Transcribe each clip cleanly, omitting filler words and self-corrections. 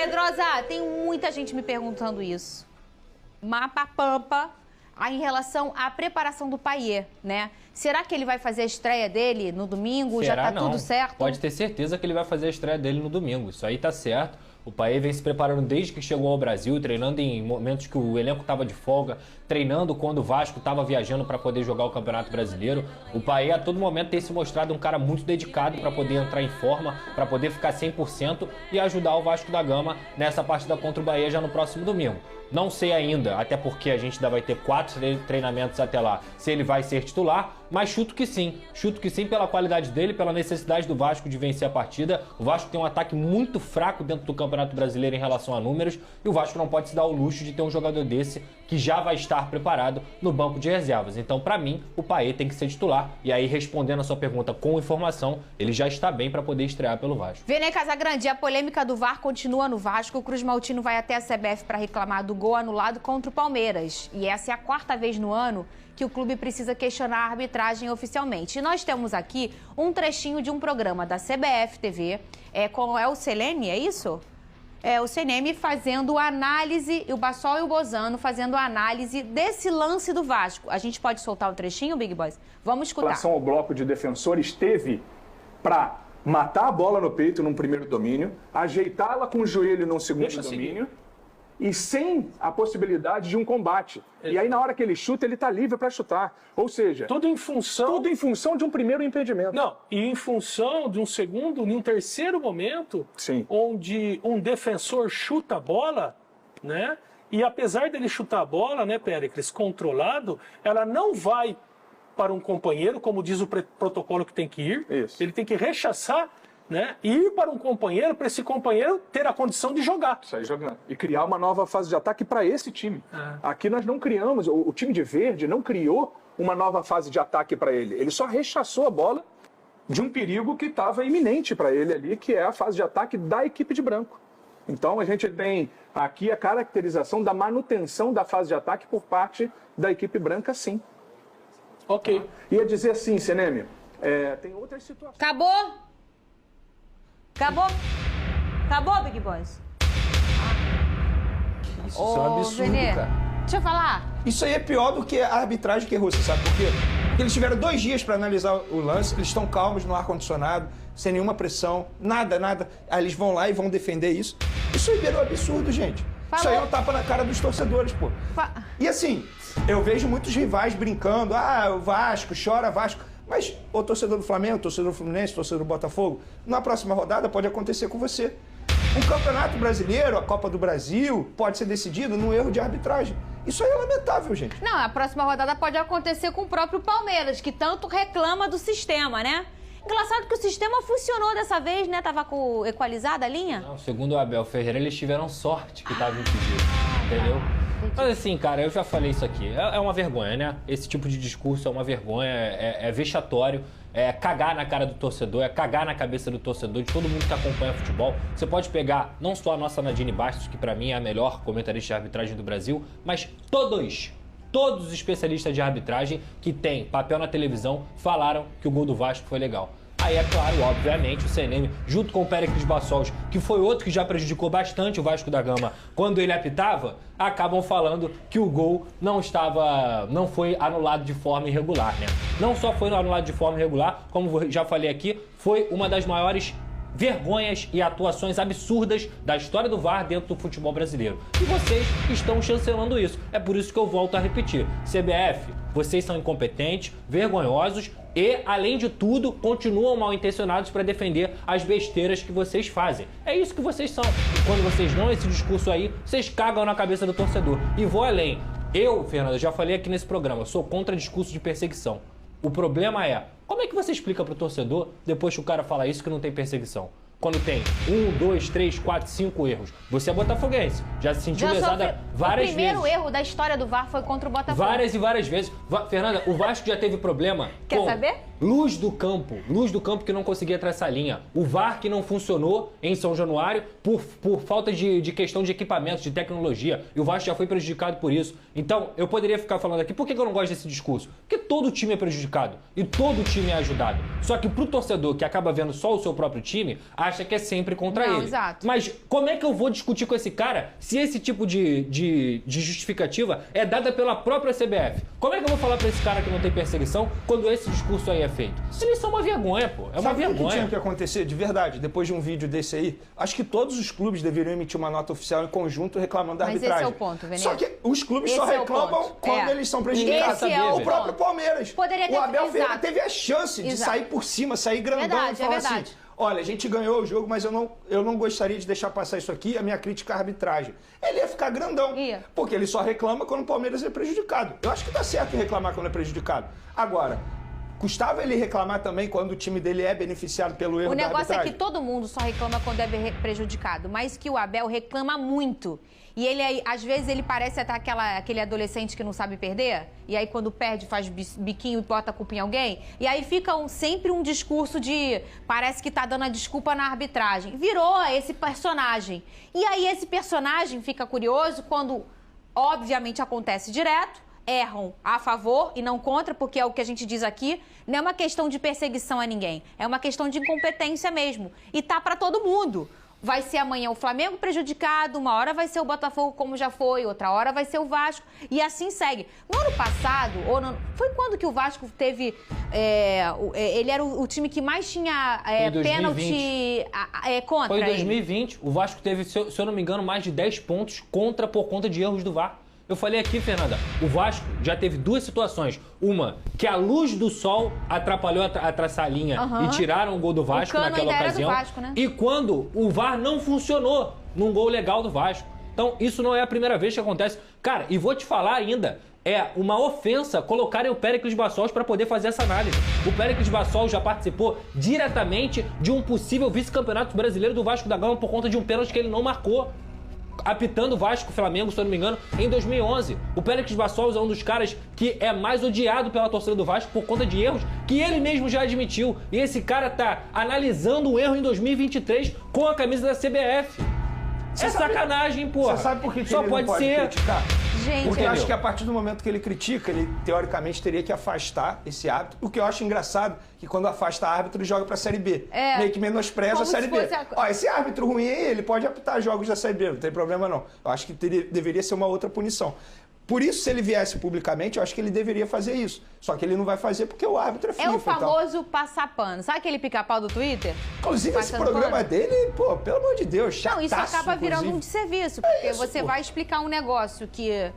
Pedrosa, tem muita gente me perguntando isso. Mapa Pampa, em relação à preparação do Payet, né? Será que ele vai fazer a estreia dele no domingo? Será? Já tá tudo certo? Pode ter certeza que ele vai fazer a estreia dele no domingo. Isso aí tá certo. O Payet vem se preparando desde que chegou ao Brasil, treinando em momentos que o elenco estava de folga, treinando quando o Vasco estava viajando para poder jogar o Campeonato Brasileiro. O Payet a todo momento tem se mostrado um cara muito dedicado para poder entrar em forma, para poder ficar 100% e ajudar o Vasco da Gama nessa partida contra o Bahia já no próximo domingo. Não sei ainda, até porque a gente ainda vai ter 4 treinamentos até lá, se ele vai ser titular, mas chuto que sim. Chuto que sim pela qualidade dele, pela necessidade do Vasco de vencer a partida. O Vasco tem um ataque muito fraco dentro do Campeonato Brasileiro em relação a números e o Vasco não pode se dar o luxo de ter um jogador desse que já vai estar preparado no banco de reservas. Então, para mim, o Payet tem que ser titular. E aí, respondendo a sua pergunta com informação, ele já está bem para poder estrear pelo Vasco. Vene Casagrande, a polêmica do VAR continua no Vasco. O Cruz Maltino vai até a CBF para reclamar do gol anulado contra o Palmeiras. E essa é a 4ª vez no ano que o clube precisa questionar a arbitragem oficialmente. E nós temos aqui um trechinho de um programa da CBF TV, com o Selene, é isso? O CNM fazendo análise, o Bassol e o Bozano fazendo análise desse lance do Vasco. A gente pode soltar o trechinho, Big Boys? Vamos escutar. Em relação ao bloco de defensores, teve para matar a bola no peito num primeiro domínio, ajeitá-la com o joelho num segundo domínio, e sem a possibilidade de um combate. E aí, na hora que ele chuta, ele está livre para chutar. Ou seja, tudo em função de um primeiro impedimento. Não, e em função de um segundo, de um terceiro momento, sim, onde um defensor chuta a bola, né? E apesar dele chutar a bola, né, Péricles, controlado, ela não vai para um companheiro, como diz o protocolo que tem que ir. Isso. Ele tem que rechaçar, né, ir para um companheiro, para esse companheiro ter a condição de jogar. Sair jogando. E criar uma nova fase de ataque para esse time. Aqui nós não criamos, o time de verde não criou uma nova fase de ataque para ele. Ele só rechaçou a bola de um perigo que estava iminente para ele ali, que é a fase de ataque da equipe de branco. Então a gente tem aqui a caracterização da manutenção da fase de ataque por parte da equipe branca, sim. Ok. Ia dizer assim, Seneme, tem outras situações. Acabou? Acabou? Acabou, Big Boys? Isso é um absurdo, Vene, cara. deixa eu falar. Isso aí é pior do que a arbitragem que errou, você sabe por quê? Porque eles tiveram 2 dias para analisar o lance, eles estão calmos no ar-condicionado, sem nenhuma pressão, nada. Aí eles vão lá e vão defender isso. Isso aí virou absurdo, gente. Falou. Isso aí é um tapa na cara dos torcedores, pô. E assim, eu vejo muitos rivais brincando, o Vasco, chora Vasco. Mas o torcedor do Flamengo, o torcedor do Fluminense, o torcedor do Botafogo, na próxima rodada pode acontecer com você. O Campeonato Brasileiro, a Copa do Brasil, pode ser decidido num erro de arbitragem. Isso aí é lamentável, gente. Não, a próxima rodada pode acontecer com o próprio Palmeiras, que tanto reclama do sistema, né? Engraçado que o sistema funcionou dessa vez, né? Tava equalizada a linha? Não, segundo o Abel Ferreira, eles tiveram sorte que estava impedido, entendeu? Mas assim, cara, eu já falei isso aqui. É uma vergonha, né? Esse tipo de discurso é uma vergonha, é vexatório, é cagar na cara do torcedor, é cagar na cabeça do torcedor, de todo mundo que acompanha futebol. Você pode pegar não só a nossa Nadine Bastos, que pra mim é a melhor comentarista de arbitragem do Brasil, mas todos os especialistas de arbitragem que têm papel na televisão falaram que o gol do Vasco foi legal. Aí, é claro, obviamente, o CNM, junto com o Péricles Bassols, que foi outro que já prejudicou bastante o Vasco da Gama quando ele apitava, acabam falando que o gol não foi anulado de forma irregular, né? Não só foi anulado de forma irregular, como já falei aqui, foi uma das maiores vergonhas e atuações absurdas da história do VAR dentro do futebol brasileiro. E vocês estão chancelando isso. É por isso que eu volto a repetir. CBF, vocês são incompetentes, vergonhosos e, além de tudo, continuam mal intencionados para defender as besteiras que vocês fazem. É isso que vocês são. E quando vocês dão esse discurso aí, vocês cagam na cabeça do torcedor. E vou além. Eu, Fernando, já falei aqui nesse programa, sou contra discurso de perseguição. O problema é, como é que você explica pro torcedor, depois que o cara fala isso, que não tem perseguição? Quando tem 1, 2, 3, 4, 5 erros. Você é botafoguense, já se sentiu lesada várias vezes. O primeiro erro da história do VAR foi contra o Botafogo. Várias e várias vezes. Fernanda, o Vasco já teve problema Quer saber? Luz do campo que não conseguia traçar linha. O VAR que não funcionou em São Januário por falta de questão de equipamento, de tecnologia. E o Vasco já foi prejudicado por isso. Então, eu poderia ficar falando aqui, por que eu não gosto desse discurso? Porque todo time é prejudicado e todo time é ajudado. Só que pro torcedor que acaba vendo só o seu próprio time, acha que é sempre contra ele. Exato. Mas como é que eu vou discutir com esse cara se esse tipo de justificativa é dada pela própria CBF? Como é que eu vou falar pra esse cara que não tem perseguição quando esse discurso aí é feito? Eles são uma vergonha, pô. É uma vergonha. O que tinha que acontecer, de verdade, depois de um vídeo desse aí? Acho que todos os clubes deveriam emitir uma nota oficial em conjunto reclamando da arbitragem. Mas esse é o ponto, Veneza. Só que os clubes só reclamam quando eles são prejudicados. Esse é o próprio Palmeiras. O Abel Ferreira teve a chance de sair por cima, sair grandão e falar assim... Olha, a gente ganhou o jogo, mas eu não gostaria de deixar passar isso aqui, a minha crítica à arbitragem. Ele ia ficar grandão, porque ele só reclama quando o Palmeiras é prejudicado. Eu acho que tá certo em reclamar quando é prejudicado. Agora, custava ele reclamar também quando o time dele é beneficiado pelo erro da arbitragem? O negócio é que todo mundo só reclama quando é prejudicado, mas que o Abel reclama muito. E ele, às vezes, ele parece até aquele adolescente que não sabe perder. E aí, quando perde, faz biquinho e bota a culpa em alguém. E aí fica sempre um discurso de... Parece que tá dando a desculpa na arbitragem. Virou esse personagem. E aí, esse personagem fica curioso quando, obviamente, acontece direto. Erram a favor e não contra, porque é o que a gente diz aqui. Não é uma questão de perseguição a ninguém. É uma questão de incompetência mesmo. E tá pra todo mundo. Vai ser amanhã o Flamengo prejudicado, uma hora vai ser o Botafogo como já foi, outra hora vai ser o Vasco, e assim segue. No ano passado, foi quando que o Vasco teve... ele era o time que mais tinha pênalti contra. Foi em 2020, o Vasco teve, se eu não me engano, mais de 10 pontos por conta de erros do VAR. Eu falei aqui, Fernanda, o Vasco já teve duas situações. Uma, que a luz do sol atrapalhou a traçar a linha e tiraram o gol do Vasco naquela ocasião. Era do Vasco, né? E quando o VAR não funcionou num gol legal do Vasco. Então, isso não é a primeira vez que acontece. Cara, e vou te falar ainda, é uma ofensa colocarem o Péricles Bassols para poder fazer essa análise. O Péricles Bassols já participou diretamente de um possível vice-campeonato brasileiro do Vasco da Gama por conta de um pênalti que ele não marcou, apitando o Vasco e Flamengo, se eu não me engano, em 2011. O Péricles Bassols é um dos caras que é mais odiado pela torcida do Vasco por conta de erros que ele mesmo já admitiu. E esse cara tá analisando o erro em 2023 com a camisa da CBF. Sacanagem, porra. Você sabe por que só ele pode não pode ser criticar? Gente, porque eu acho que a partir do momento que ele critica, ele teoricamente teria que afastar esse árbitro. O que eu acho engraçado que quando afasta árbitro, ele joga pra Série B. Meio que menospreza a Série B. Ó, esse árbitro ruim aí, ele pode apitar jogos da Série B, não tem problema não. Eu acho que deveria ser uma outra punição. Por isso, se ele viesse publicamente, eu acho que ele deveria fazer isso. Só que ele não vai fazer porque o árbitro é FIFA. É o famoso passar pano. Sabe aquele pica-pau do Twitter? Inclusive, esse programa dele, pô, pelo amor de Deus, chataço. Não, isso acaba virando um desserviço. Porque você vai explicar um negócio que...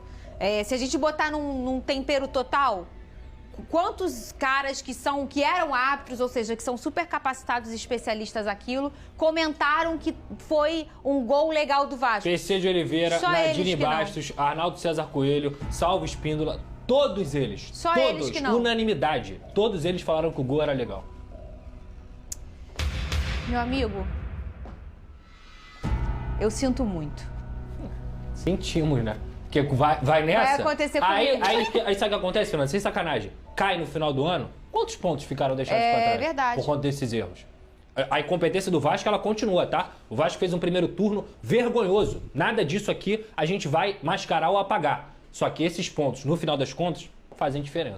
se a gente botar num tempero total, quantos caras que eram árbitros, ou seja, que são super capacitados e especialistas naquilo, comentaram que foi um gol legal do Vasco? PC de Oliveira, Nadine Bastos, Arnaldo César Coelho, Salvo Espíndola, todos eles. Só eles que não. Unanimidade. Todos eles falaram que o gol era legal. Meu amigo, eu sinto muito. Sentimos, né? Porque vai nessa. Vai acontecer comigo. Aí sabe o que acontece, Fernanda? Sem sacanagem. Cai no final do ano. Quantos pontos ficaram deixados pra trás? É verdade. Por conta desses erros. A incompetência do Vasco, ela continua, tá? O Vasco fez um primeiro turno vergonhoso. Nada disso aqui a gente vai mascarar ou apagar. Só que esses pontos, no final das contas, fazem diferença.